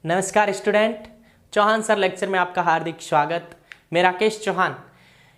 नमस्कार student, Chauhan sir lecture में आपका हार्दिक स्वागत। मैं राकेश चौहान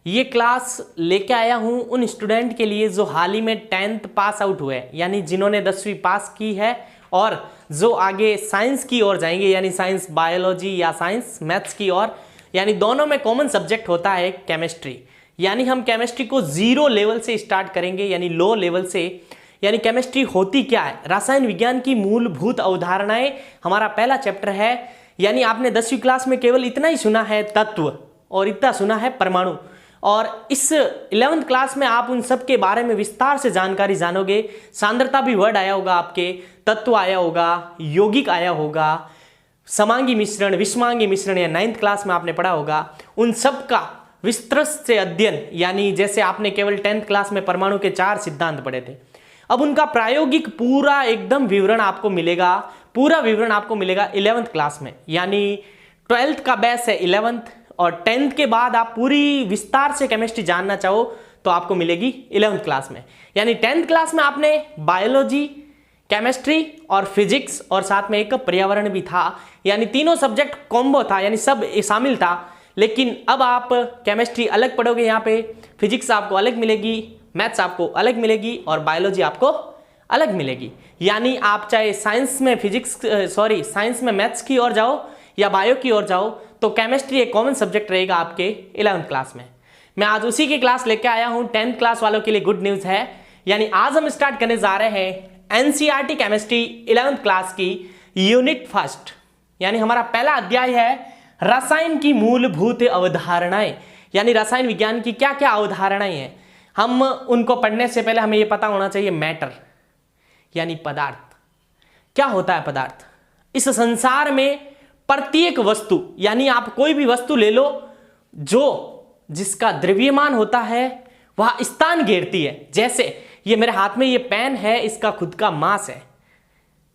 ये क्लास लेके आया हूँ उन स्टूडेंट के लिए जो हाल ही में 10th पास आउट हुए, यानी जिन्होंने 10वीं पास की है और जो आगे साइंस की ओर जाएंगे, यानी साइंस बायोलॉजी या साइंस मैथ्स की ओर। यानी दोनों में कॉमन सब्जेक्ट होता है केमिस्ट्री। यानी हम केमिस्ट्री को 0 लेवल से स्टार्ट करेंगे, यानी लो लेवल से। यानी केमिस्ट्री होती क्या है, रसायन विज्ञान की मूलभूत अवधारणाएं हमारा पहला चैप्टर है। यानी आपने 10वीं क्लास में केवल इतना ही सुना है तत्व और इतना सुना है परमाणु, और इस 11th क्लास में आप उन सब के बारे में विस्तार से जानकारी जानोगे। सांद्रता भी वर्ड आया होगा, आपके तत्व आया होगा, यौगिक आया होगा, समांगी मिश्रण, विषमांगी मिश्रण या 9th क्लास में आपने पढ़ा होगा। उन सब का विस्तृत से अध्ययन, यानी जैसे आपने केवल 10th क्लास में परमाणु के 4 सिद्धांत पढ़े थे, अब उनका प्रायोगिक पूरा एकदम विवरण आपको मिलेगा। पूरा विवरण आपको मिलेगा 11th क्लास में। यानी 12th का बेस है 11th, और 10th के बाद आप पूरी विस्तार से केमिस्ट्री जानना चाहो तो आपको मिलेगी 11th क्लास में। यानी 10th क्लास में आपने बायोलॉजी, केमिस्ट्री और फिजिक्स और साथ में एक पर्यावरण भी था, यानी तीनों सब्जेक्ट कॉम्बो था, यानी सब शामिल था। लेकिन अब आप केमिस्ट्री अलग पढ़ोगे, यहाँ पे फिजिक्स आपको अलग मिलेगी, मैथ्स आपको अलग मिलेगी और बायोलॉजी आपको अलग मिलेगी। यानी आप चाहे साइंस में मैथ्स की ओर जाओ या बायो की ओर जाओ, तो केमिस्ट्री एक कॉमन सब्जेक्ट रहेगा आपके 11th क्लास में। मैं आज उसी की क्लास लेके आया हूं। 10th क्लास वालों के लिए गुड न्यूज है। यानी आज हम स्टार्ट करने जा रहे हैं एनसीईआरटी केमिस्ट्री 11th क्लास की यूनिट फर्स्ट। यानी हमारा पहला अध्याय है रसायन की मूलभूत अवधारणाएं। यानी रसायन विज्ञान की क्या क्या अवधारणाएं हैं, हम उनको पढ़ने से पहले हमें यह पता होना चाहिए मैटर यानी पदार्थ। क्या होता है पदार्थ? इस संसार में प्रत्येक वस्तु, यानी आप कोई भी वस्तु ले लो जिसका द्रव्यमान होता है वह स्थान घेरती है। जैसे ये मेरे हाथ में ये पेन है, इसका खुद का मास है।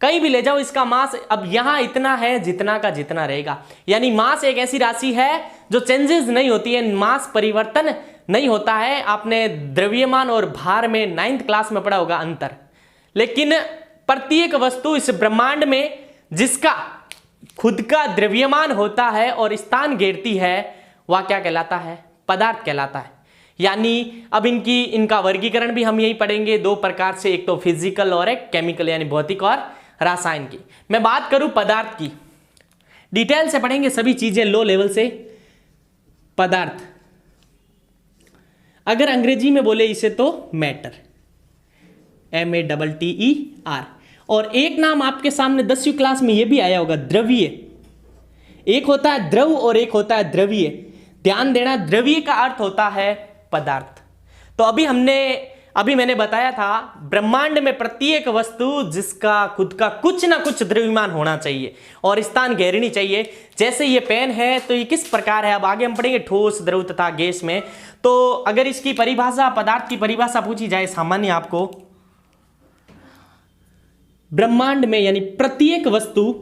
कहीं भी ले जाओ इसका मास अब यहां इतना है जितना का जितना रहेगा। यानी मास एक ऐसी राशि है जो चेंजेस नहीं होती है, मास परिवर्तन नहीं होता है। आपने द्रव्यमान और भार में 9th क्लास में पढ़ा होगा अंतर। लेकिन प्रत्येक वस्तु इस ब्रह्मांड में जिसका खुद का द्रव्यमान होता है और स्थान घेरती है, वह क्या कहलाता है? पदार्थ कहलाता है। यानी अब इनका वर्गीकरण भी हम यही पढ़ेंगे 2 प्रकार से, एक तो फिजिकल और एक केमिकल, यानी भौतिक और रासायन की। मैं बात करूं पदार्थ की, डिटेल से पढ़ेंगे सभी चीजें लो लेवल से। पदार्थ अगर अंग्रेजी में बोले इसे तो मैटर, MATTER। और एक नाम आपके सामने 10वीं क्लास में यह भी आया होगा, द्रव्य। एक होता है द्रव और एक होता है द्रव्य। ध्यान देना, द्रव्य का अर्थ होता है पदार्थ। तो अभी मैंने बताया था ब्रह्मांड में प्रत्येक वस्तु जिसका खुद का कुछ ना कुछ द्रव्यमान होना चाहिए और स्थान घेरनी चाहिए। जैसे ये पेन है तो ये किस प्रकार है, अब आगे हम पढ़ेंगे ठोस, द्रव तथा गैस में। तो अगर इसकी परिभाषा, पदार्थ की परिभाषा पूछी जाए सामान्य आपको, ब्रह्मांड में यानी प्रत्येक वस्तु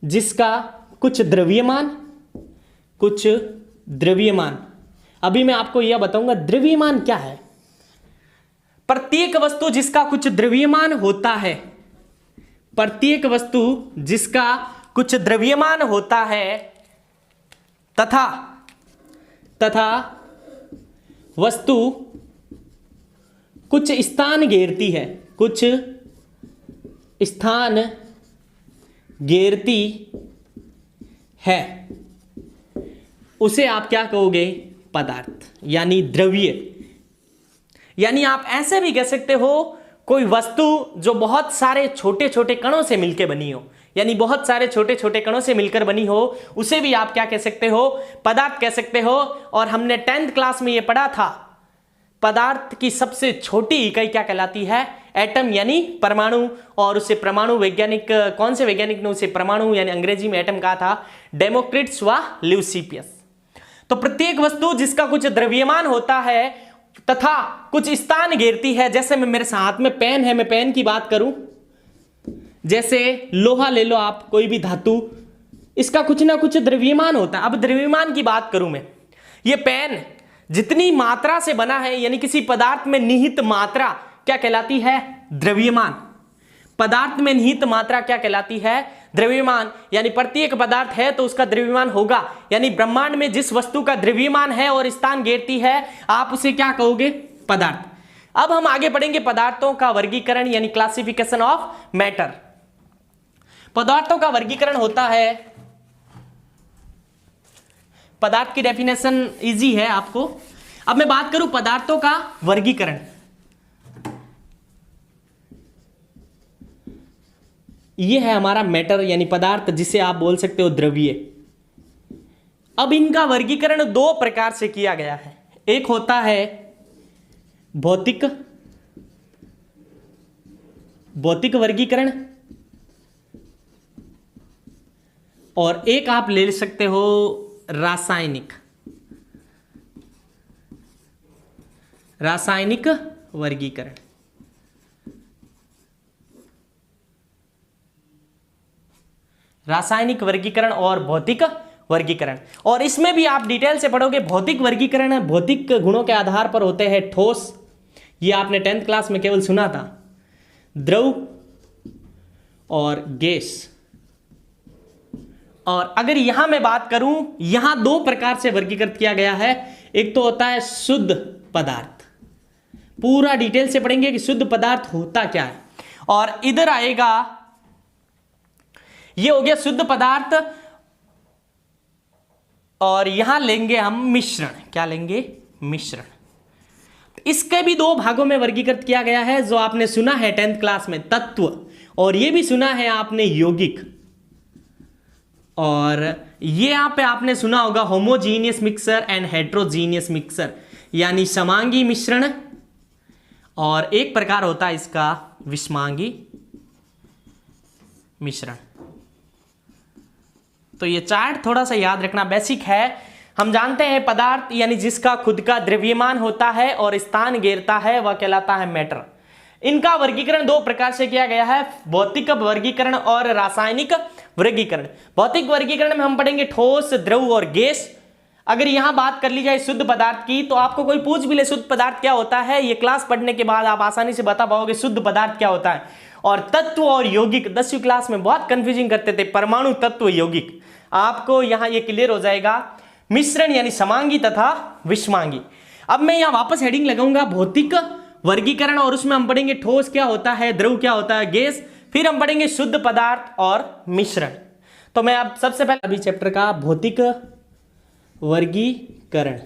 जिसका कुछ द्रव्यमान, अभी मैं आपको यह बताऊंगा द्रव्यमान क्या है। प्रत्येक वस्तु जिसका कुछ द्रव्यमान होता है, प्रत्येक वस्तु जिसका कुछ द्रव्यमान होता है तथा वस्तु कुछ स्थान घेरती है, कुछ स्थान घेरती है, उसे आप क्या कहोगे? पदार्थ यानी द्रव्य। यानी आप ऐसे भी कह सकते हो कोई वस्तु जो बहुत सारे छोटे छोटे कणों से मिलकर बनी हो, यानी बहुत सारे छोटे छोटे कणों से मिलकर बनी हो, उसे भी आप क्या कह सकते हो? पदार्थ कह सकते हो। और हमने 10th क्लास में यह पढ़ा था, पदार्थ की सबसे छोटी इकाई क्या कहलाती है? एटम यानी परमाणु। और उसे परमाणु वैज्ञानिक, कौन से वैज्ञानिक ने उसे परमाणु यानी अंग्रेजी में एटम कहा था? डेमोक्रिटस व ल्यूसिपियस। तो प्रत्येक वस्तु जिसका कुछ द्रव्यमान होता है तथा कुछ स्थान घेरती है। जैसे मेरे हाथ में पेन है, मैं पेन की बात करूं, जैसे लोहा ले लो आप, कोई भी धातु, इसका कुछ ना कुछ द्रव्यमान होता है। अब द्रव्यमान की बात करूं मैं, ये पेन जितनी मात्रा से बना है, यानी किसी पदार्थ में निहित मात्रा क्या कहलाती है? द्रव्यमान। पदार्थ में निहित मात्रा क्या कहलाती है? द्रव्यमान। यानी प्रत्येक पदार्थ है तो उसका द्रव्यमान होगा। यानी ब्रह्मांड में जिस वस्तु का द्रव्यमान है और स्थान घेरती है, आप उसे क्या कहोगे? पदार्थ। अब हम आगे बढ़ेंगे पदार्थों का वर्गीकरण, यानी क्लासिफिकेशन ऑफ मैटर। पदार्थों का वर्गीकरण होता है, पदार्थ की डेफिनेशन इजी है आपको। अब मैं बात करूं पदार्थों का वर्गीकरण, ये है हमारा मैटर यानी पदार्थ, जिसे आप बोल सकते हो द्रव्य। अब इनका वर्गीकरण दो प्रकार से किया गया है। एक होता है भौतिक वर्गीकरण, और एक आप ले सकते हो रासायनिक वर्गीकरण। रासायनिक वर्गीकरण और भौतिक वर्गीकरण, और इसमें भी आप डिटेल से पढ़ोगे। भौतिक वर्गीकरण भौतिक गुणों के आधार पर होते हैं। ठोस, ये आपने 10th क्लास में केवल सुना था। द्रव और गैस। और अगर यहां मैं बात करूं, यहां दो प्रकार से वर्गीकृत किया गया है। एक तो होता है शुद्ध पदार्थ, पूरा डिटेल से पढ़ेंगे कि शुद्ध पदार्थ होता क्या है। और इधर आएगा, ये हो गया शुद्ध पदार्थ, और यहां लेंगे हम मिश्रण। क्या लेंगे? मिश्रण। इसके भी दो भागों में वर्गीकृत किया गया है, जो आपने सुना है 10th क्लास में, तत्व, और ये भी सुना है आपने यौगिक। और ये यहां पे आपने सुना होगा homogeneous mixer and heterogeneous mixer, यानी समांगी मिश्रण, और एक प्रकार होता है इसका विषमांगी मिश्रण। तो ये चार्ट थोड़ा सा याद रखना, बेसिक है। हम जानते हैं पदार्थ यानी जिसका खुद का द्रव्यमान होता है और स्थान घेरता है, वह कहलाता है मैटर। इनका वर्गीकरण दो प्रकार से किया गया है, भौतिक वर्गीकरण और रासायनिक वर्गीकरण। भौतिक वर्गीकरण में हम पढ़ेंगे ठोस, द्रव और गैस। अगर यहां बात कर ली जाए शुद्ध पदार्थ की, तो आपको कोई पूछ भी ले शुद्ध पदार्थ क्या होता है, ये क्लास पढ़ने के बाद आप आसानी से बता पाओगे शुद्ध पदार्थ क्या होता है। और तत्व और यौगिक 10वीं क्लास में बहुत कंफ्यूजिंग करते थे, परमाणु, तत्व, यौगिक। आपको यहां ये क्लियर हो जाएगा। मिश्रण यानी समांगी तथा विषमांगी। अब मैं यहां वापस हेडिंग लगाऊंगा भौतिक वर्गीकरण, और उसमें हम पढ़ेंगे ठोस क्या होता है, द्रव क्या होता है, गैस, फिर हम पढ़ेंगे शुद्ध पदार्थ और मिश्रण। तो मैं अब सबसे पहले अभी चैप्टर का भौतिक वर्गीकरण।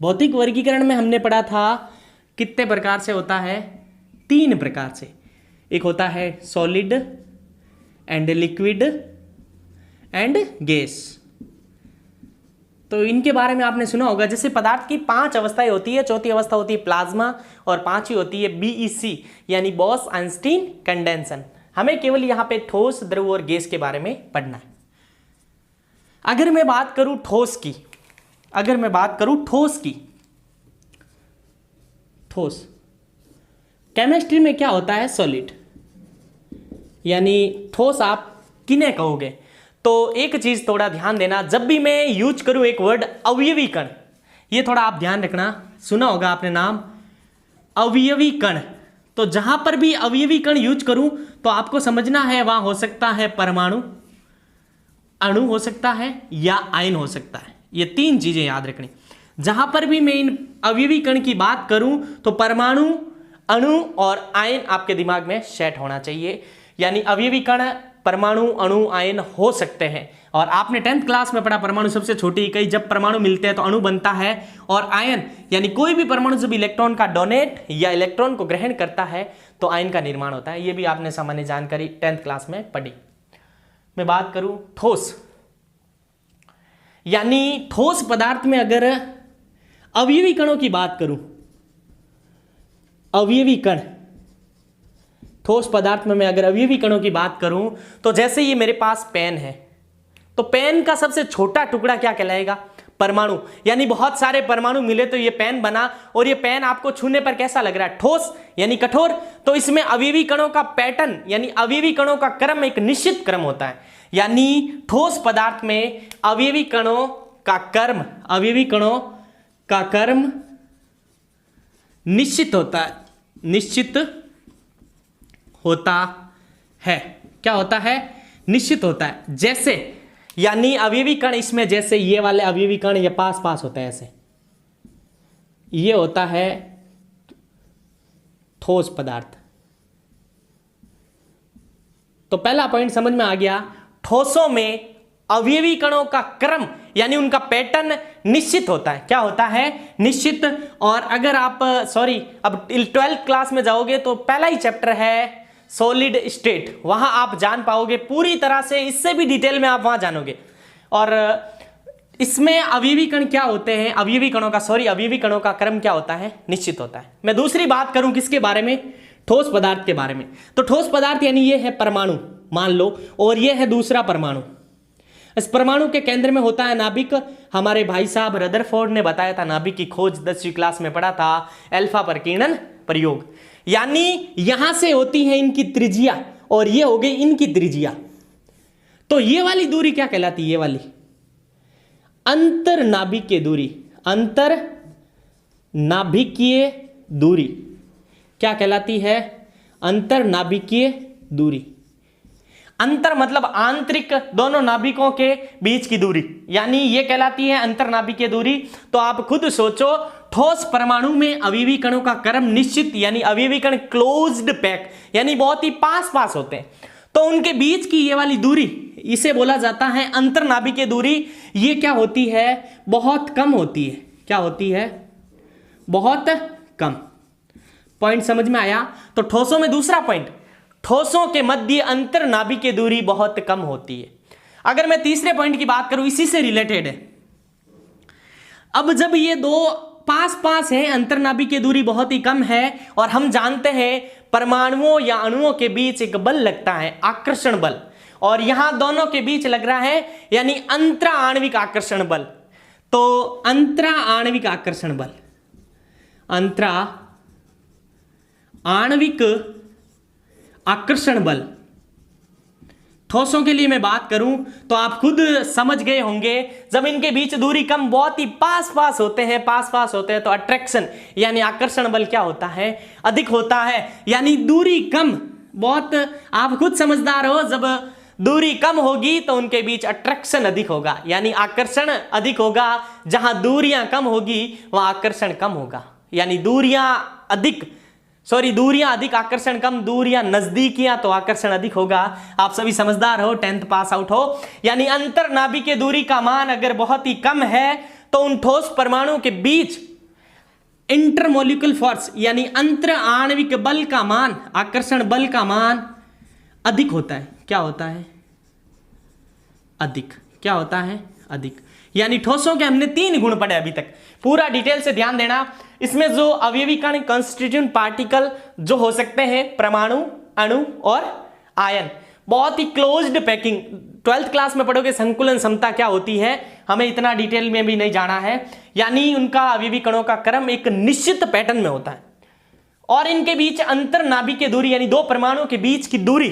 भौतिक वर्गीकरण में हमने पढ़ा था कितने प्रकार से होता है? 3 प्रकार से। एक होता है solid and liquid and gas. तो इनके बारे में आपने सुना होगा। जैसे पदार्थ की 5 अवस्थाएं होती है, चौथी अवस्था होती है प्लाज्मा, और 5वीं होती है BEC यानी बॉस आइंस्टीन कंडेंसन। हमें केवल यहां पे ठोस, द्रव और गैस के बारे में पढ़ना है। अगर मैं बात करूं ठोस की, ठोस केमिस्ट्री में क्या होता है? सॉलिड यानी ठोस। आप किन्हें कहोगे? तो एक चीज थोड़ा ध्यान देना, जब भी मैं यूज करूं एक वर्ड अवयवी कण, ये थोड़ा आप ध्यान रखना। सुना होगा आपने नाम अवयवी कण। तो जहां पर भी अवयवी कण यूज करूं तो आपको समझना है वहां हो सकता है परमाणु, अणु हो सकता है, या आयन हो सकता है। ये 3 चीजें याद रखनी। जहां पर भी मैं इन अवयवी कण की बात करूं तो परमाणु, अणु और आयन आपके दिमाग में सेट होना चाहिए। यानी अवयवी कण, परमाणु, अणु, आयन हो सकते हैं। और आपने 10th क्लास में पढ़ा परमाणु सबसे छोटी इकाई, जब परमाणु मिलते हैं तो अणु बनता है। और आयन यानी कोई भी परमाणु जब इलेक्ट्रॉन का डोनेट या इलेक्ट्रॉन को ग्रहण करता है तो आयन का निर्माण होता है। ये भी आपने सामान्य जानकारी 10th क्लास में पढ़ी। मैं बात करूं ठोस, यानी ठोस पदार्थ में अगर अवयवी कणों की बात करूं, अवयवी कण, ठोस पदार्थ में मैं अगर अवयवी कणों की बात करूं तो जैसे ये मेरे पास पेन है, तो पेन का सबसे छोटा टुकड़ा क्या कहलाएगा? परमाणु। यानी बहुत सारे परमाणु मिले तो ये पेन बना, और ये पेन आपको छूने पर कैसा लग रहा है? ठोस यानी कठोर। तो इसमें अवयवी कणों का पैटर्न यानी अवयवी कणों का क्रम एक निश्चित क्रम होता है। यानी ठोस पदार्थ में अवयवी कणों का कर्म, अवयवी कणों का कर्म निश्चित होता है, निश्चित होता है। क्या होता है? निश्चित होता है। जैसे यानी अवयवी कण इसमें, जैसे ये वाले अवयवी कण ये पास पास होते हैं ऐसे, ये होता है ठोस पदार्थ। तो पहला पॉइंट समझ में आ गया, ठोसों में अवयवी कणों का क्रम यानी उनका पैटर्न निश्चित होता है। क्या होता है? निश्चित। और अगर आप अब 12th क्लास में जाओगे तो पहला ही चैप्टर है सॉलिड स्टेट, वहां आप जान पाओगे पूरी तरह से, इससे भी डिटेल में आप वहां जानोगे। और इसमें अवयवी कण क्या होते हैं, अवयवी कणों का क्रम क्या होता है? निश्चित होता है। मैं दूसरी बात करूं किसके बारे में? ठोस पदार्थ के बारे में। तो ठोस पदार्थ यानी ये है परमाणु, मान लो, और ये है दूसरा परमाणु। इस परमाणु के केंद्र में होता है नाभिक। हमारे भाई साहब रदरफोर्ड ने बताया था, नाभिक की खोज 10वीं क्लास में पढ़ा था, अल्फा प्रकीर्णन प्रयोग। यानी यहां से होती है इनकी त्रिज्या और ये हो गई इनकी त्रिज्या। तो ये वाली दूरी क्या कहलाती है? ये वाली अंतर नाभिकीय दूरी, अंतर नाभिकीय दूरी क्या कहलाती है? अंतर नाभिकीय दूरी। अंतर मतलब आंतरिक, दोनों नाभिकों के बीच की दूरी, यानी ये कहलाती है अंतर नाभिकीय दूरी। तो आप खुद सोचो, ठोस परमाणु में अवयवी कणों का क्रम निश्चित, यानी अवयवी कण क्लोज्ड पैक यानी बहुत ही पास पास होते हैं, तो उनके बीच की ये वाली दूरी, इसे बोला जाता है अंतर नाभिकीय दूरी। ये क्या होती है? बहुत कम होती है। क्या होती है? बहुत कम। पॉइंट समझ में आया? तो ठोसों में दूसरा पॉइंट, ठोसों के मध्य अंतर नाभिकीय दूरी बहुत कम होती है। अगर मैं तीसरे पॉइंट की बात करूं, इसी से रिलेटेड है। अब जब ये दो पास पास हैं, अंतर नाभिकीय दूरी बहुत ही कम है, और हम जानते हैं परमाणुओं या अणुओं के बीच एक बल लगता है, आकर्षण बल, और यहां दोनों के बीच लग रहा है यानी अंतरा आणविक आकर्षण बल। तो अंतरा आणविक आकर्षण बल, अंतरा आणविक आकर्षण बल, ठोसों के लिए मैं बात करूं तो आप खुद समझ गए होंगे, जब इनके बीच दूरी कम, बहुत ही पास पास होते हैं, तो अट्रैक्शन यानी आकर्षण बल क्या होता है? अधिक होता है। यानी दूरी कम, बहुत आप खुद समझदार हो, जब दूरी कम होगी तो उनके बीच अट्रैक्शन अधिक होगा, यानी आकर्षण अधिक होगा। जहां दूरियां कम होगी वहां आकर्षण कम होगा, यानी दूरियां अधिक आकर्षण कम, दूरियां नजदीकियां तो आकर्षण अधिक होगा। आप सभी समझदार हो, 10th पास आउट हो। यानी अंतर नाभिकीय दूरी का मान अगर बहुत ही कम है तो उन ठोस परमाणुओं के बीच इंटरमोलिक्यूलर फोर्स यानी अंतर आणविक बल का मान, आकर्षण बल का मान अधिक होता है। क्या होता है? अधिक। क्या होता है? अधिक। यानी ठोसों के हमने 3 गुण पढ़े अभी तक, पूरा डिटेल से ध्यान देना। इसमें जो अवयवी कण कंस्टिट्यूएंट पार्टिकल जो हो सकते हैं, परमाणु, अणु और आयन, बहुत ही क्लोज्ड पैकिंग। 12th क्लास में पढ़ोगे संकुलन क्षमता क्या होती है, हमें इतना डिटेल में भी नहीं जाना है। यानी उनका अवयवी कणों का क्रम एक निश्चित पैटर्न में होता है, और इनके बीच अंतर नाभिकीय दूरी यानी दो परमाणुओं के बीच की दूरी,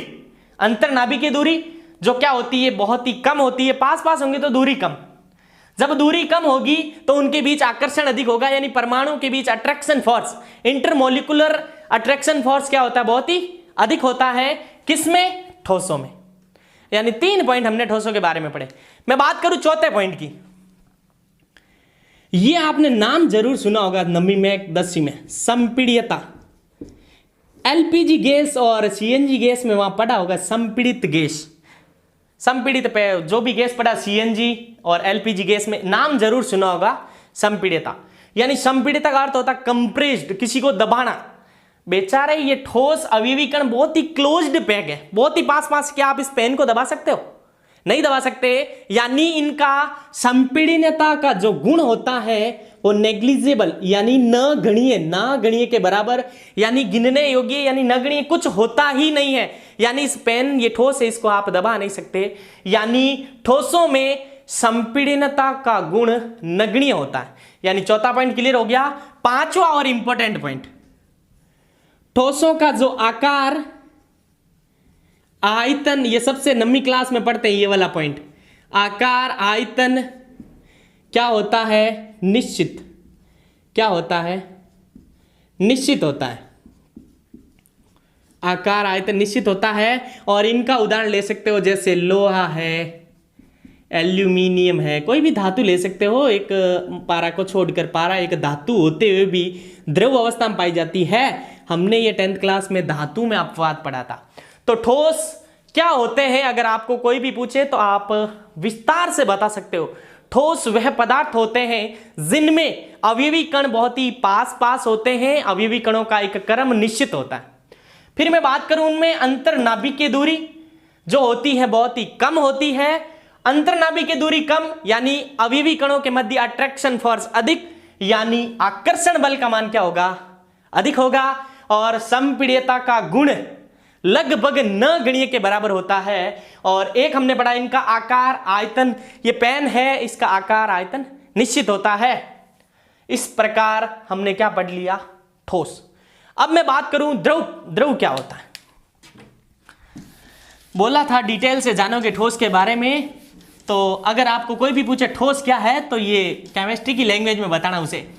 अंतर नाभिकीय दूरी जो क्या होती है? बहुत ही कम होती है। पास पास होंगे तो दूरी कम, जब दूरी कम होगी तो उनके बीच आकर्षण अधिक होगा, यानी परमाणुओं के बीच attraction force, intermolecular attraction force क्या होता है? बहुत ही अधिक होता है। किसमें? ठोसों में। यानी 3 पॉइंट हमने ठोसों के बारे में पढ़े। मैं बात करूं चौथे पॉइंट की, ये आपने नाम जरूर सुना होगा 9वीं में 10वीं में, संपीड्यता। एलपीजी गैस और सीएनजी गैस में वहां पढ़ा होगा संपीड़ित गैस। संपीड़ित पे जो भी गैस पड़ा सीएनजी और एलपीजी गैस में, नाम जरूर सुना होगा संपीड्यता। यानी संपीड्यता का अर्थ होता है कंप्रेस्ड, किसी को दबाना। बेचारे ये ठोस अवयवी कण बहुत ही क्लोज्ड पैक है, बहुत ही पास पास। क्या आप इस पेन को दबा सकते हो? नहीं दबा सकते। यानी इनका संपीड़नता का जो गुण होता है वो नेग्लिजिबल यानी नगण्य के बराबर, यानी गिनने योग्य यानी नगण्य कुछ होता ही नहीं है। यानी इस पेन, ये ठोस है, इसको आप दबा नहीं सकते। यानी ठोसों में संपीड़नता का गुण नगण्य होता है। यानी चौथा पॉइंट क्लियर हो गया। पांचवा और इंपॉर्टेंट पॉइंट, ठोसों का जो आकार, आयतन, ये सबसे 9वीं क्लास में पढ़ते हैं ये वाला पॉइंट, आकार, आयतन, क्या होता है? निश्चित। क्या होता है? निश्चित होता है। आकार आयतन निश्चित होता है। और इनका उदाहरण ले सकते हो, जैसे लोहा है, एल्यूमिनियम है, कोई भी धातु ले सकते हो। एक पारा को छोड़कर, पारा एक धातु होते हुए भी द्रव अवस्था में पाई जाती है। हमने ये 10th क्लास में धातु में अपवाद पढ़ा था। तो ठोस क्या होते हैं, अगर आपको कोई भी पूछे तो आप विस्तार से बता सकते हो। ठोस वह पदार्थ होते हैं जिनमें अवयवी कण बहुत ही पास पास होते हैं। अवयवी कणों का एक क्रम निश्चित होता है। फिर मैं बात करूं, उनमें अंतर्नाभिकीय दूरी जो होती है बहुत ही कम होती है। अंतर्नाभिकीय दूरी कम यानी अवयवी कणों के मध्य अट्रैक्शन फोर्स अधिक, यानी आकर्षण बल का मान क्या होगा? अधिक होगा। और संपीड्यता का गुण लगभग नगण्य के बराबर होता है। और एक हमने पढ़ा, इनका आकार आयतन, ये पेन है, इसका आकार आयतन निश्चित होता है। इस प्रकार हमने क्या पढ़ लिया? ठोस। अब मैं बात करूं द्रव। द्रव क्या होता है? बोला था डिटेल से जानोगे ठोस के बारे में। तो अगर आपको कोई भी पूछे ठोस क्या है, तो ये केमिस्ट्री की लैंग्वेज में बताना उसे।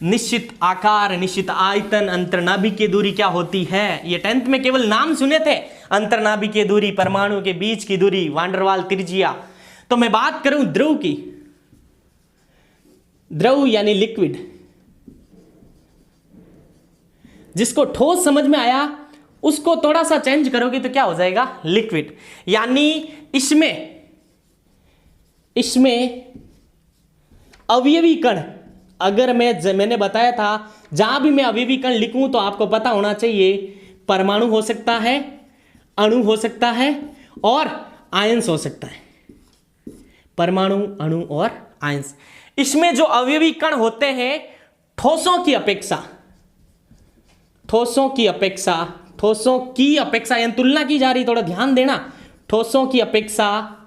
निश्चित आकार, निश्चित आयतन, अंतर्नाभिकीय दूरी क्या होती है। ये 10th में केवल नाम सुने थे, अंतर्नाभिकीय दूरी, परमाणु के बीच की दूरी, वान डेर वाल त्रिज्या। तो मैं बात करूं द्रव की। द्रव यानी लिक्विड। जिसको ठोस समझ में आया उसको थोड़ा सा चेंज करोगे तो क्या हो जाएगा? लिक्विड। यानी इसमें अवयवी कण, अगर मैंने बताया था जहां भी मैं अवयवी कण लिखूं तो आपको पता होना चाहिए, परमाणु हो सकता है, अणु हो सकता है और आयंस हो सकता है। परमाणु, अणु और आयंस। इसमें जो अवयवी कण होते हैं ठोसों की अपेक्षा यानी तुलना की जा रही, थोड़ा ध्यान देना। ठोसों की अपेक्षा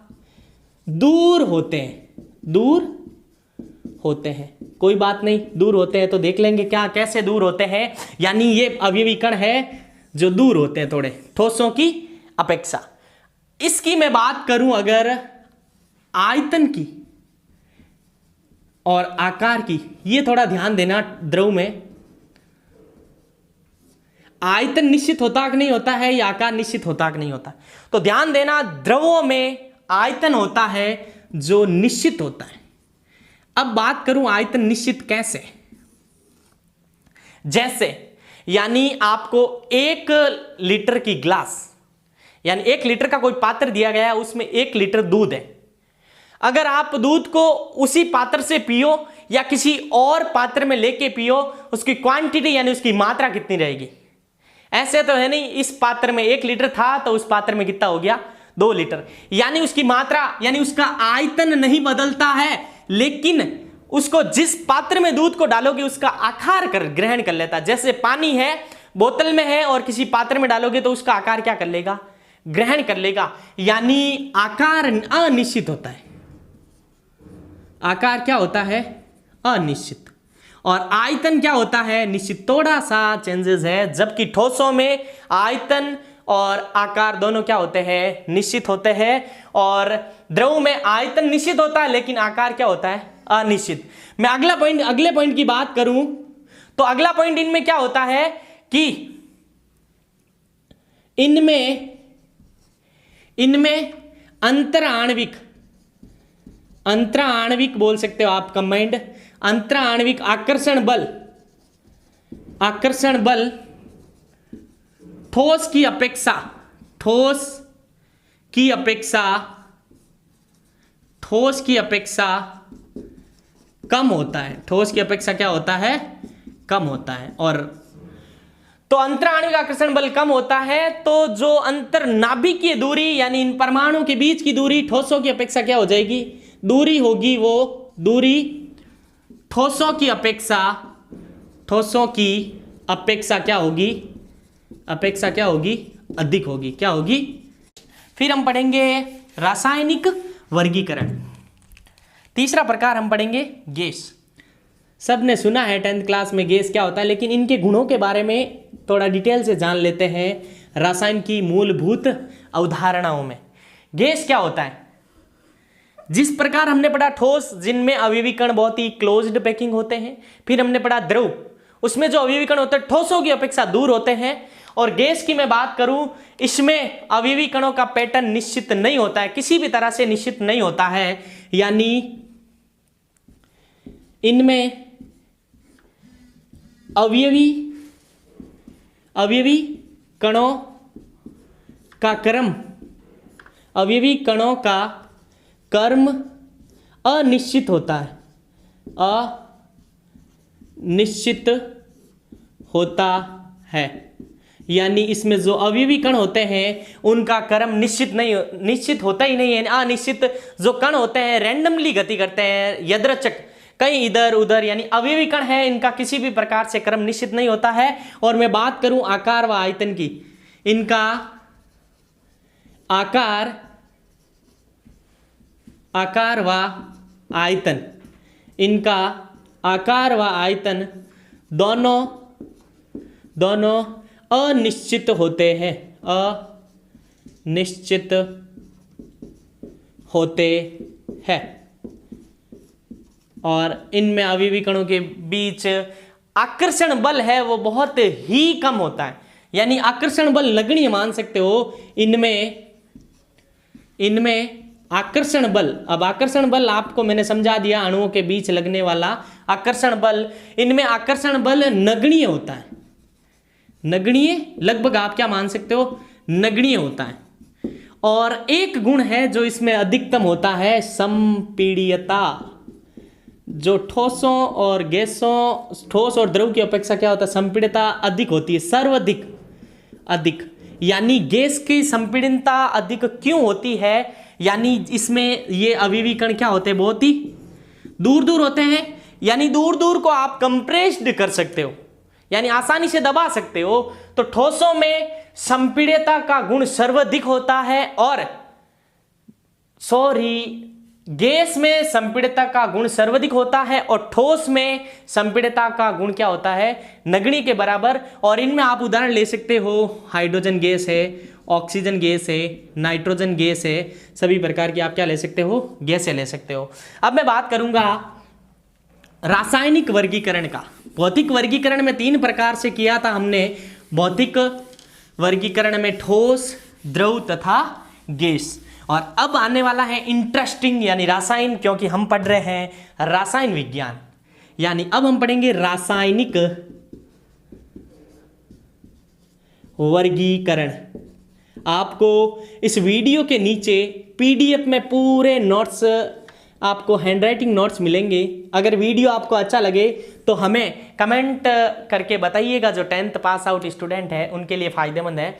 दूर होते हैं। कोई बात नहीं, दूर होते हैं तो देख लेंगे क्या कैसे दूर होते हैं। यानी ये अवयवी कण है जो दूर होते हैं थोड़े ठोसों की अपेक्षा। इसकी मैं बात करूं अगर आयतन की और आकार की, ये थोड़ा ध्यान देना। द्रव में आयतन निश्चित होता कि नहीं होता है, या आकार निश्चित होता कि नहीं होता, तो ध्यान देना। द्रवों में आयतन होता है जो निश्चित होता है। अब बात करूं आयतन निश्चित कैसे। जैसे यानी आपको 1 लीटर की ग्लास, यानी 1 लीटर का कोई पात्र दिया गया है, उसमें 1 लीटर दूध है। अगर आप दूध को उसी पात्र से पियो या किसी और पात्र में लेके पियो, उसकी क्वांटिटी यानी उसकी मात्रा कितनी रहेगी? ऐसे तो है नहीं, इस पात्र में 1 लीटर था तो उस पात्र में कितना हो गया? 2 लीटर। यानी उसकी मात्रा यानी उसका आयतन नहीं बदलता है, लेकिन उसको जिस पात्र में दूध को डालोगे उसका आकार ग्रहण कर लेता है। जैसे पानी है, बोतल में है और किसी पात्र में डालोगे तो उसका आकार क्या कर लेगा? ग्रहण कर लेगा। यानी आकार अनिश्चित होता है। आकार क्या होता है? अनिश्चित। और आयतन क्या होता है? निश्चित। थोड़ा सा चेंजेस है, जबकि ठोसों में आयतन और आकार दोनों क्या होते हैं? निश्चित होते हैं। और द्रव में आयतन निश्चित होता है लेकिन आकार क्या होता है? अनिश्चित। मैं अगले पॉइंट की बात करूं तो अगला पॉइंट इनमें क्या होता है कि इनमें अंतराण्विक बोल सकते हो आप, कंबाइंड अंतराण्विक आकर्षण बल ठोस की अपेक्षा कम होता है। ठोस की अपेक्षा क्या होता है? कम होता है। और तो अंतराण्विक आकर्षण बल कम होता है, तो जो अंतर्नाभिकीय दूरी यानी इन परमाणु के बीच की दूरी ठोसों की अपेक्षा क्या हो जाएगी? दूरी होगी, वो दूरी ठोसों की अपेक्षा क्या होगी? अपेक्षा क्या होगी? अधिक होगी। क्या होगी? फिर हम पढ़ेंगे रासायनिक वर्गीकरण। तीसरा प्रकार हम पढ़ेंगे गैस। सबने सुना है 10th क्लास में गैस क्या होता है, लेकिन इनके गुणों के बारे में थोड़ा डिटेल से जान लेते हैं रसायन की मूलभूत अवधारणाओं में। गैस क्या होता है? जिस प्रकार हमने पढ़ा ठोस, जिनमें अवयवी कण बहुत ही क्लोज्ड पैकिंग होते हैं। फिर हमने पढ़ा द्रव, उसमें जो अवयवी कण होते हैं ठोसों की अपेक्षा दूर होते हैं। और गैस की मैं बात करूं, इसमें अवयवी कणों का पैटर्न निश्चित नहीं होता है, किसी भी तरह से निश्चित नहीं होता है, यानी इनमें अवयवी कणों का क्रम, अवयवी कणों का क्रम अनिश्चित होता है, अनिश्चित होता है। यानी इसमें जो अवयवी कण होते हैं उनका क्रम निश्चित होता ही नहीं है, अनिश्चित जो कण होते हैं रैंडमली गति करते हैं, यादृच्छिक, कहीं इधर उधर, यानी अवयवी कण है, इनका किसी भी प्रकार से क्रम निश्चित नहीं होता है। और मैं बात करूं आकार व आयतन की, इनका आकार व आयतन, इनका आकार व आयतन दोनों अनिश्चित होते हैं, अनिश्चित होते हैं। और इनमें अवयवी कणों के बीच आकर्षण बल है वो बहुत ही कम होता है, यानी आकर्षण बल नगण्य मान सकते हो। इनमें आकर्षण बल, अब आकर्षण बल आपको मैंने समझा दिया, अणुओं के बीच लगने वाला आकर्षण बल, इनमें आकर्षण बल नगण्य होता है, नगण्य, लगभग आप क्या मान सकते हो, नगण्य होता है। और एक गुण है जो इसमें अधिकतम होता है, संपीड्यता, जो ठोसों और गैसों, ठोस और द्रव की अपेक्षा क्या होता है, संपीड्यता अधिक होती है, सर्वाधिक अधिक। यानी गैस की संपीड़नता अधिक क्यों होती है, यानी इसमें ये अवयवी कण क्या होते हैं, बहुत ही दूर दूर होते हैं, यानी दूर दूर को आप कंप्रेस्ड कर सकते हो, यानी आसानी से दबा सकते हो। तो ठोसों में संपीड्यता का गुण सर्वाधिक होता है, और गैस में संपीड्यता का गुण सर्वाधिक होता है, और ठोस में संपीड्यता का गुण क्या होता है, नगण्य के बराबर। और इनमें आप उदाहरण ले सकते हो, हाइड्रोजन गैस है, ऑक्सीजन गैस है, नाइट्रोजन गैस है, सभी प्रकार की आप क्या ले सकते हो, गैसें ले सकते हो। अब मैं बात करूंगा रासायनिक वर्गीकरण का। भौतिक वर्गीकरण में 3 प्रकार से किया था हमने, भौतिक वर्गीकरण में ठोस, द्रव तथा गैस। और अब आने वाला है इंटरेस्टिंग, यानी रासायन, क्योंकि हम पढ़ रहे हैं रासायन विज्ञान, यानी अब हम पढ़ेंगे रासायनिक वर्गीकरण। आपको इस वीडियो के नीचे पीडीएफ में पूरे नोट्स, आपको हैंडराइटिंग नोट्स मिलेंगे। अगर वीडियो आपको अच्छा लगे तो हमें कमेंट करके बताइएगा, जो 10th पास आउट स्टूडेंट है उनके लिए फायदेमंद है।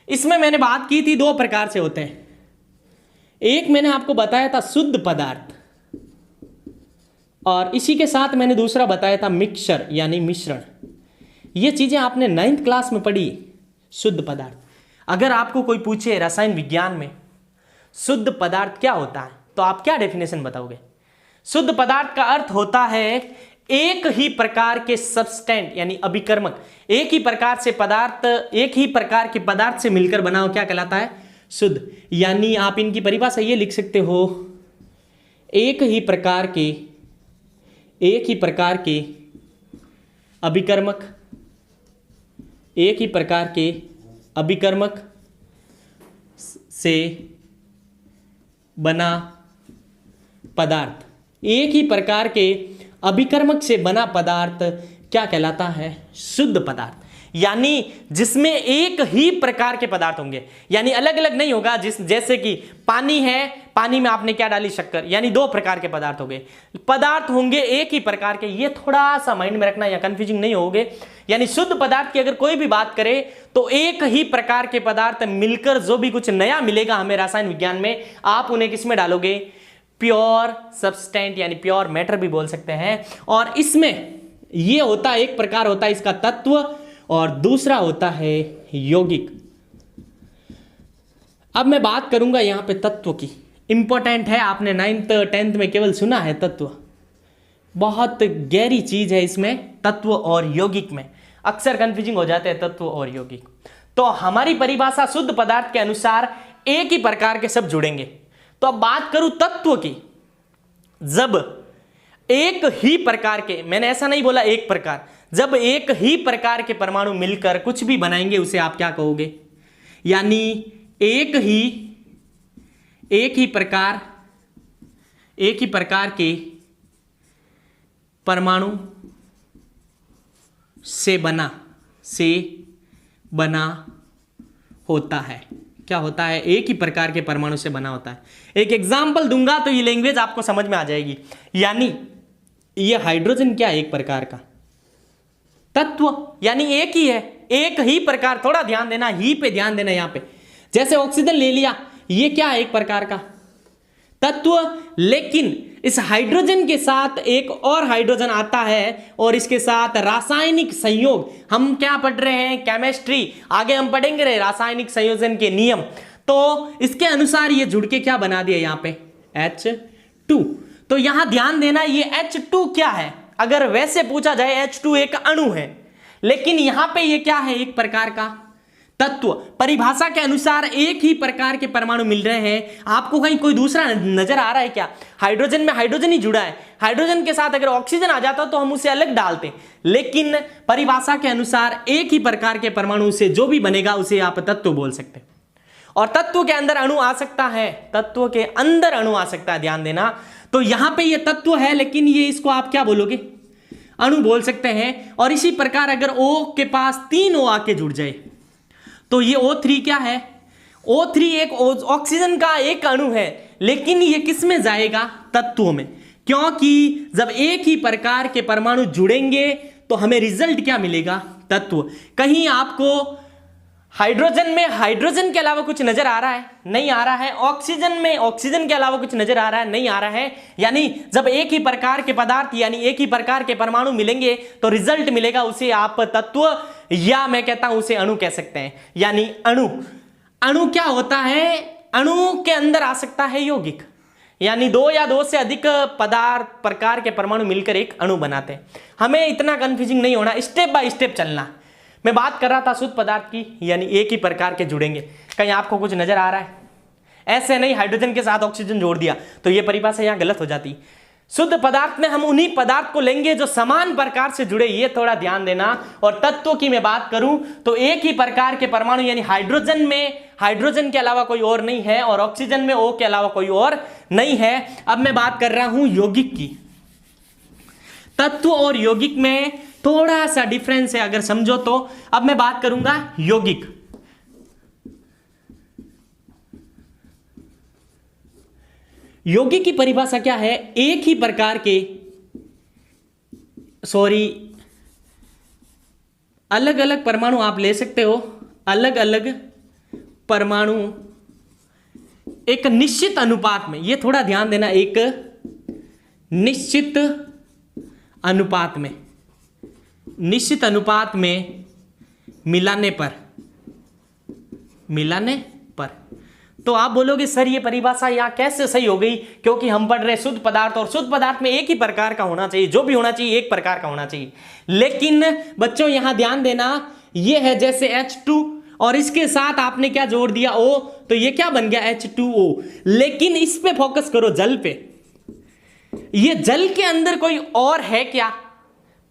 इसमें मैंने बात की थी 2 प्रकार से होते हैं, एक मैंने आपको बताया था शुद्ध पदार्थ, और इसी के साथ मैंने दूसरा बताया था मिक्सचर यानी मिश्रण। ये चीजें आपने 9th क्लास में पढ़ी, शुद्ध पदार्थ। अगर आपको कोई पूछे रसायन विज्ञान में शुद्ध पदार्थ क्या होता है, तो आप क्या डेफिनेशन बताओगे? शुद्ध पदार्थ का अर्थ होता है एक ही प्रकार के सब्सटेंट यानी अभिकर्मक, एक ही प्रकार से पदार्थ, एक ही प्रकार के पदार्थ से मिलकर बना हो, क्या कहलाता है? शुद्ध। यानी आप इनकी परिभाषा ये लिख सकते हो, एक ही प्रकार के अभिकर्मक, एक ही प्रकार के अभिकर्मक से बना पदार्थ, एक ही प्रकार के अभिकर्मक से बना पदार्थ क्या कहलाता है? शुद्ध पदार्थ। यानी जिसमें एक ही प्रकार के पदार्थ होंगे, यानी अलग अलग नहीं होगा। जैसे कि पानी है, पानी में आपने क्या डाली? शक्कर, यानी 2 प्रकार के पदार्थ हो गए, पदार्थ होंगे एक ही प्रकार के। ये थोड़ा सा माइंड में रखना या कंफ्यूजिंग नहीं होगे। यानी शुद्ध पदार्थ की अगर कोई भी बात करे तो एक ही प्रकार के पदार्थ मिलकर जो भी कुछ नया मिलेगा हमें रसायन विज्ञान में, आप उन्हें किसमें डालोगे? प्योर सब्सटेंट यानी प्योर मैटर भी बोल सकते हैं। और इसमें ये होता है, एक प्रकार होता है इसका तत्व और दूसरा होता है यौगिक। अब मैं बात करूंगा यहां पे तत्व की, इंपॉर्टेंट है, आपने 9th 10th में केवल सुना है तत्व, बहुत गहरी चीज है इसमें। तत्व और यौगिक में अक्सर कंफ्यूजिंग हो जाते हैं तत्व और यौगिक। तो हमारी परिभाषा शुद्ध पदार्थ के अनुसार एक ही प्रकार के सब जुड़ेंगे। तो अब बात करूं तत्व की, जब एक ही प्रकार के, मैंने ऐसा नहीं बोला एक प्रकार, जब एक ही प्रकार के परमाणु मिलकर कुछ भी बनाएंगे उसे आप क्या कहोगे? यानी एक ही प्रकार के परमाणु से बना होता है। क्या होता है? एक ही प्रकार के परमाणु से बना होता है। एक एग्जाम्पल दूंगा तो ये लैंग्वेज आपको समझ में आ जाएगी। यानी ये हाइड्रोजन क्या है? एक प्रकार का तत्व, यानी एक ही है, एक ही प्रकार। थोड़ा ध्यान देना, ही पे ध्यान देना। यहां पे जैसे ऑक्सीजन ले लिया, ये क्या है? एक प्रकार का तत्व, लेकिन इस हाइड्रोजन के साथ एक और हाइड्रोजन आता है और इसके साथ रासायनिक संयोग, हम क्या पढ़ रहे हैं? केमिस्ट्री। आगे हम पढ़ेंगे रासायनिक संयोजन के नियम। तो इसके अनुसार ये जुड़ के क्या बना दिया? यहां पे H2। तो यहां ध्यान देना, ये H2 क्या है? अगर वैसे पूछा जाए H2 एक अणु है, लेकिन यहां पे ये क्या है? एक प्रकार का तत्व। परिभाषा के अनुसार एक ही प्रकार के परमाणु मिल रहे हैं। आपको कहीं कोई दूसरा नजर आ रहा है क्या? हाइड्रोजन में हाइड्रोजन ही जुड़ा है, हाइड्रोजन के साथ अगर ऑक्सीजन आ जाता तो हम उसे अलग डालते, लेकिन परिभाषा के अनुसार एक ही प्रकार के परमाणु से जो भी बनेगा उसे आप तत्व बोल सकते हैं। और तत्व के अंदर अणु आ सकता है, तत्व के अंदर अणु आ सकता है, ध्यान देना। तो यहां पे ये तत्व है, लेकिन ये इसको आप क्या बोलोगे? अणु बोल सकते हैं। और इसी प्रकार अगर O के पास 3 O आके जुड़ जाए तो ये O3 क्या है? O3 एक ऑक्सीजन का एक अणु है, लेकिन ये किस में जाएगा? तत्वों में। क्योंकि जब एक ही प्रकार के परमाणु जुड़ेंगे तो हमें रिजल्ट क्या मिलेगा? तत्व। कहीं आपको हाइड्रोजन में हाइड्रोजन के अलावा कुछ नजर आ रहा है? नहीं आ रहा है। ऑक्सीजन में ऑक्सीजन के अलावा कुछ नजर आ रहा है? नहीं आ रहा है। यानी जब एक ही प्रकार के पदार्थ यानी एक ही प्रकार के परमाणु मिलेंगे तो रिजल्ट मिलेगा, उसे आप तत्व या मैं कहता हूं उसे अणु कह सकते हैं। यानी अणु क्या होता है? अणु के अंदर आ सकता है यौगिक, यानी 2 या 2 से अधिक पदार्थ प्रकार के परमाणु मिलकर एक अणु बनाते हैं। हमें इतना कंफ्यूजिंग नहीं होना, स्टेप बाय स्टेप चलना। मैं बात कर रहा था शुद्ध पदार्थ की, यानी एक ही प्रकार के जुड़ेंगे। कहीं आपको कुछ नजर आ रहा है? ऐसे नहीं हाइड्रोजन के साथ ऑक्सीजन जोड़ दिया तो ये परिभाषा यहां गलत हो जाती। शुद्ध पदार्थ में हम उन्हीं पदार्थ को लेंगे जो समान प्रकार से जुड़े, ये थोड़ा ध्यान देना। और तत्व की मैं बात करूं तो एक ही प्रकार के परमाणु, यानी हाइड्रोजन में हाइड्रोजन के अलावा कोई और नहीं है और ऑक्सीजन में O के अलावा कोई और नहीं है। अब मैं बात कर रहा हूं यौगिक की। तत्व और यौगिक में थोड़ा सा डिफरेंस है, अगर समझो तो। अब मैं बात करूंगा यौगिक। यौगिक की परिभाषा क्या है? एक ही प्रकार के अलग अलग परमाणु आप ले सकते हो, अलग अलग परमाणु एक निश्चित अनुपात में, ये थोड़ा ध्यान देना, एक निश्चित अनुपात में मिलाने पर। तो आप बोलोगे सर ये परिभाषा यहां कैसे सही हो गई? क्योंकि हम पढ़ रहे शुद्ध पदार्थ, और शुद्ध पदार्थ में एक ही प्रकार का होना चाहिए, जो भी होना चाहिए एक प्रकार का होना चाहिए। लेकिन बच्चों यहां ध्यान देना, ये है जैसे H2 और इसके साथ आपने क्या जोड़ दिया? O, तो ये क्या बन गया? H2O। लेकिन इस पे फोकस करो, जल पे। ये जल के अंदर कोई और है क्या?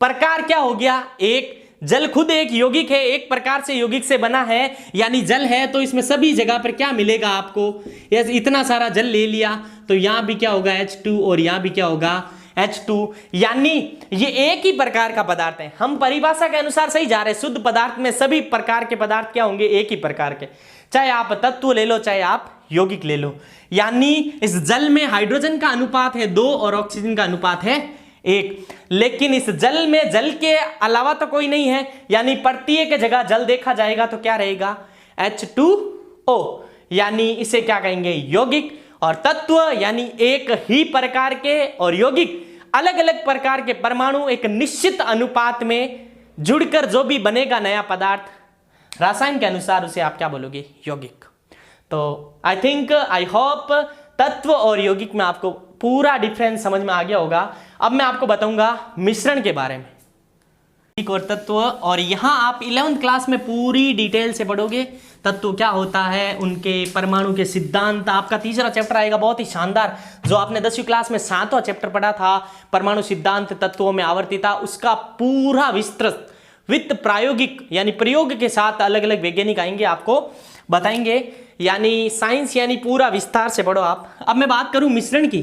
प्रकार क्या हो गया? एक। जल खुद एक यौगिक है, एक प्रकार से यौगिक से बना है, यानी जल है तो इसमें सभी जगह पर क्या मिलेगा आपको? यस, इतना सारा जल ले लिया तो यहां भी क्या होगा? H2 और यहां भी क्या होगा? H2। यानी ये एक ही प्रकार का पदार्थ है। हम परिभाषा के अनुसार सही जा रहे हैं। शुद्ध पदार्थ में सभी प्रकार के पदार्थ क्या होंगे? एक ही प्रकार के। चाहे आप तत्व ले लो, चाहे आप यौगिक ले लो। यानी इस जल में हाइड्रोजन का अनुपात है 2 और ऑक्सीजन का अनुपात है 1। लेकिन इस जल में जल के अलावा तो कोई नहीं है, यानी प्रत्येक जगह जल देखा जाएगा तो क्या रहेगा? H2O। यानी इसे क्या कहेंगे? यौगिक। और तत्व यानी एक ही प्रकार के, और यौगिक अलग अलग प्रकार के परमाणु एक निश्चित अनुपात में जुड़कर जो भी बनेगा नया पदार्थ रसायन के अनुसार, उसे आप क्या बोलोगे? यौगिक। तो आई होप तत्व और यौगिक में आपको पूरा डिफरेंस समझ में आ गया होगा। अब मैं आपको बताऊंगा मिश्रण के बारे में। यौगिक और तत्व, और यहां आप 11th क्लास में पूरी डिटेल से पढ़ोगे तत्व क्या होता है, उनके परमाणु के सिद्धांत। आपका तीसरा चैप्टर आएगा बहुत ही शानदार, जो आपने 10वीं क्लास में 7वां चैप्टर पढ़ा था, परमाणु सिद्धांत तत्वों में आवर्तिता, उसका पूरा विस्तृत वित्त प्रायोगिक यानी प्रयोग के साथ अलग अलग वैज्ञानिक आएंगे आपको बताएंगे, यानी साइंस यानी पूरा विस्तार से पढ़ो आप। अब मैं बात करूं मिश्रण की,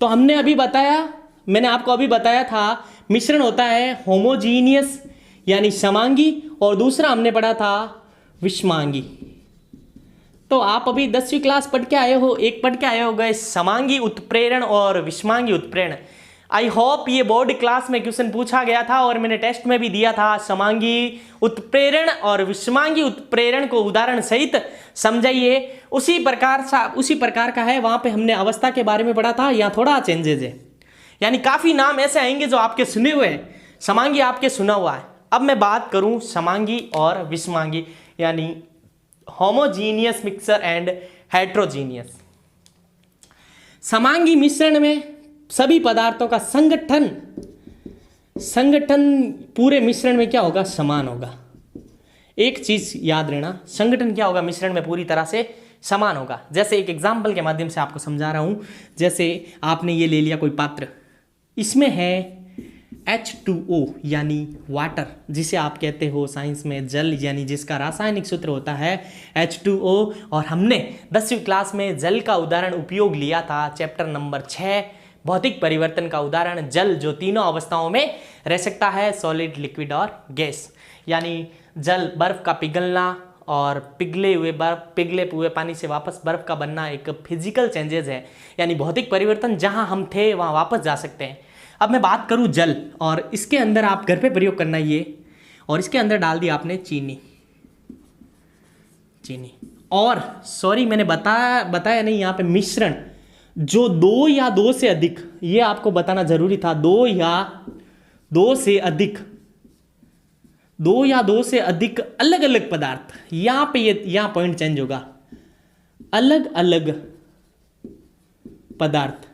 तो हमने अभी बताया, मैंने आपको अभी बताया था मिश्रण होता है होमोजीनियस यानी समांगी, और दूसरा हमने पढ़ा था विषमांगी। तो आप अभी 10वीं क्लास पढ़ के आए हो, एक पढ़ के आए हो गए समांगी उत्प्रेरण और विषमांगी उत्प्रेरण। आई होप ये बोर्ड क्लास में क्वेश्चन पूछा गया था और मैंने टेस्ट में भी दिया था। समांगी उत्प्रेरण और विषमांगी उत्प्रेरण को उदाहरण सहित समझाइए। उसी प्रकार का है, वहां पे हमने अवस्था के बारे में पढ़ा था, यहाँ थोड़ा चेंजेज है, यानी काफी नाम ऐसे आएंगे जो आपके सुने हुए हैं, समांगी आपके सुना हुआ है। अब मैं बात करूं समांगी और विषमांगी यानी होमोजीनियस मिक्सर एंड हेट्रोजीनियस। समांगी मिश्रण में सभी पदार्थों का संगठन पूरे मिश्रण में क्या होगा, समान होगा। एक चीज याद रहना, संगठन क्या होगा, मिश्रण में पूरी तरह से समान होगा। जैसे एक एग्जाम्पल के माध्यम से आपको समझा रहा हूं, जैसे आपने ये ले लिया कोई पात्र, इसमें है H2O यानी वाटर, जिसे आप कहते हो साइंस में जल, यानी जिसका रासायनिक सूत्र होता है H2O। और हमने 10वीं क्लास में जल का उदाहरण उपयोग लिया था, चैप्टर नंबर 6 भौतिक परिवर्तन का उदाहरण जल, जो तीनों अवस्थाओं में रह सकता है, सॉलिड, लिक्विड और गैस। यानी जल, बर्फ का पिघलना और पिघले हुए पानी से वापस बर्फ का बनना एक फिजिकल चेंजेस है, यानी भौतिक परिवर्तन, जहां हम थे वहां वापस जा सकते हैं। अब मैं बात करूं जल, और इसके अंदर आप घर पे प्रयोग करना ये, और इसके अंदर डाल दिया आपने चीनी, और सॉरी मैंने बताया नहीं, यहाँ पे मिश्रण जो 2 या 2 से अधिक, ये आपको बताना जरूरी था, 2 या 2 से अधिक अलग अलग पदार्थ, यहाँ पे यहाँ पॉइंट चेंज होगा, अलग अलग पदार्थ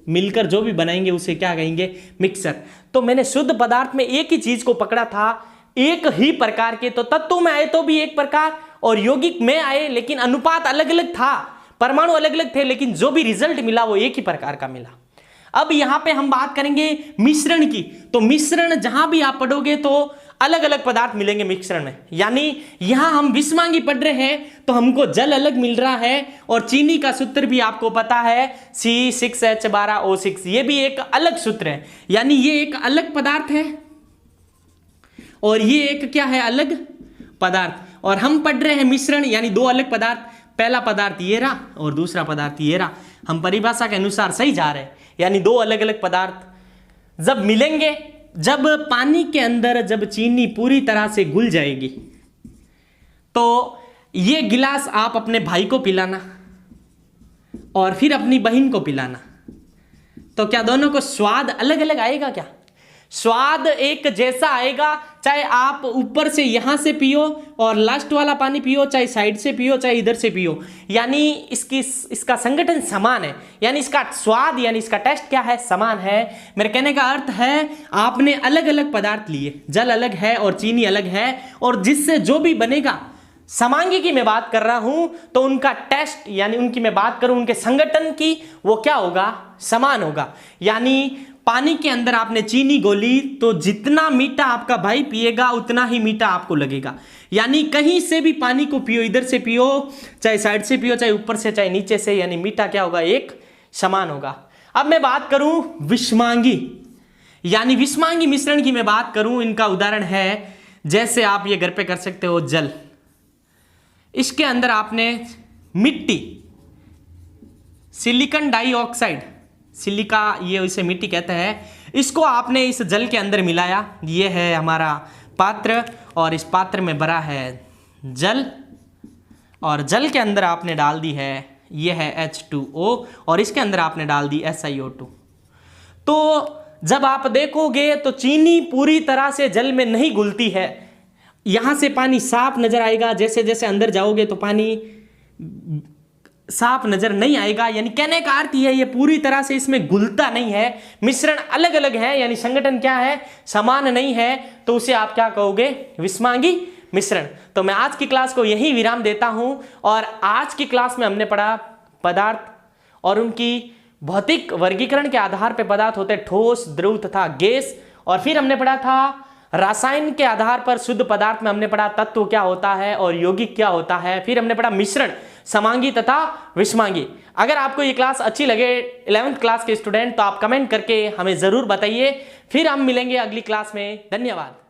मिलकर जो भी बनाएंगे उसे क्या कहेंगे, मिक्सर। तो मैंने शुद्ध पदार्थ में एक ही चीज को पकड़ा था, एक ही प्रकार के, तो तत्व में आए तो भी एक प्रकार और यौगिक में आए, लेकिन अनुपात अलग अलग था, परमाणु अलग अलग थे, लेकिन जो भी रिजल्ट मिला वो एक ही प्रकार का मिला। अब यहां पे हम बात करेंगे मिश्रण की, तो मिश्रण जहां भी आप पढ़ोगे तो अलग अलग पदार्थ मिलेंगे मिश्रण में, यानी यहां हम विषमांगी पढ़ रहे हैं तो हमको जल अलग मिल रहा है, और चीनी का सूत्र भी आपको पता है C6H12O6, ये भी एक अलग सूत्र है, यानी ये एक अलग पदार्थ है और ये एक क्या है, अलग पदार्थ। और हम पढ़ रहे हैं मिश्रण, यानी 2 अलग पदार्थ, पहला पदार्थ ये रहा और दूसरा पदार्थ ये रहा। हम परिभाषा के अनुसार सही जा रहे हैं, यानी 2 अलग अलग पदार्थ जब मिलेंगे, जब पानी के अंदर जब चीनी पूरी तरह से घुल जाएगी, तो ये गिलास आप अपने भाई को पिलाना और फिर अपनी बहन को पिलाना, तो क्या दोनों को स्वाद अलग अलग आएगा? क्या स्वाद एक जैसा आएगा? चाहे आप ऊपर से यहां से पियो और लास्ट वाला पानी पियो, चाहे साइड से पियो, चाहे इधर से पियो, यानी इसका संगठन समान है, यानी इसका स्वाद यानी इसका टेस्ट क्या है, समान है। मेरे कहने का अर्थ है आपने अलग अलग पदार्थ लिए, जल अलग है और चीनी अलग है, और जिससे जो भी बनेगा, समांगी की मैं बात कर रहा हूं, तो उनका टेस्ट यानी उनकी मैं बात करूं उनके संगठन की, वो क्या होगा, समान होगा। यानी पानी के अंदर आपने चीनी घोली तो जितना मीठा आपका भाई पिएगा उतना ही मीठा आपको लगेगा, यानी कहीं से भी पानी को पियो, इधर से पियो, चाहे साइड से पियो, चाहे ऊपर से, चाहे नीचे से, यानी मीठा क्या होगा, एक समान होगा। अब मैं बात करूं विषमांगी, यानी विषमांगी मिश्रण की मैं बात करूं, इनका उदाहरण है, जैसे आप ये घर पे कर सकते हो जल, इसके अंदर आपने मिट्टी, सिलिकॉन डाइऑक्साइड, सिलिका ये इसे मिट्टी कहते हैं, इसको आपने इस जल के अंदर मिलाया, ये है हमारा पात्र, और इस पात्र में भरा है जल, और जल के अंदर आपने डाल दी है, ये है H2O, और इसके अंदर आपने डाल दी SiO2। तो जब आप देखोगे तो चीनी पूरी तरह से जल में नहीं घुलती है, यहां से पानी साफ नजर आएगा, जैसे जैसे अंदर जाओगे तो पानी साफ नजर नहीं आएगा, यानी कहने का अर्थ यह है ये पूरी तरह से इसमें घुलता नहीं है, मिश्रण अलग अलग है, यानी संगठन क्या है, समान नहीं है, तो उसे आप क्या कहोगे, विषमांगी मिश्रण। तो मैं आज की क्लास को यही विराम देता हूं और आज की क्लास में हमने पढ़ा पदार्थ और उनकी भौतिक वर्गीकरण के आधार पर पदार्थ होते हैं ठोस, द्रव तथा गैस। और फिर हमने पढ़ा था रासायन के आधार पर शुद्ध पदार्थ में हमने पढ़ा तत्व क्या होता है और यौगिक क्या होता है। फिर हमने पढ़ा मिश्रण, समांगी तथा विषमांगी। अगर आपको ये क्लास अच्छी लगे 11th क्लास के स्टूडेंट तो आप कमेंट करके हमें जरूर बताइए। फिर हम मिलेंगे अगली क्लास में। धन्यवाद।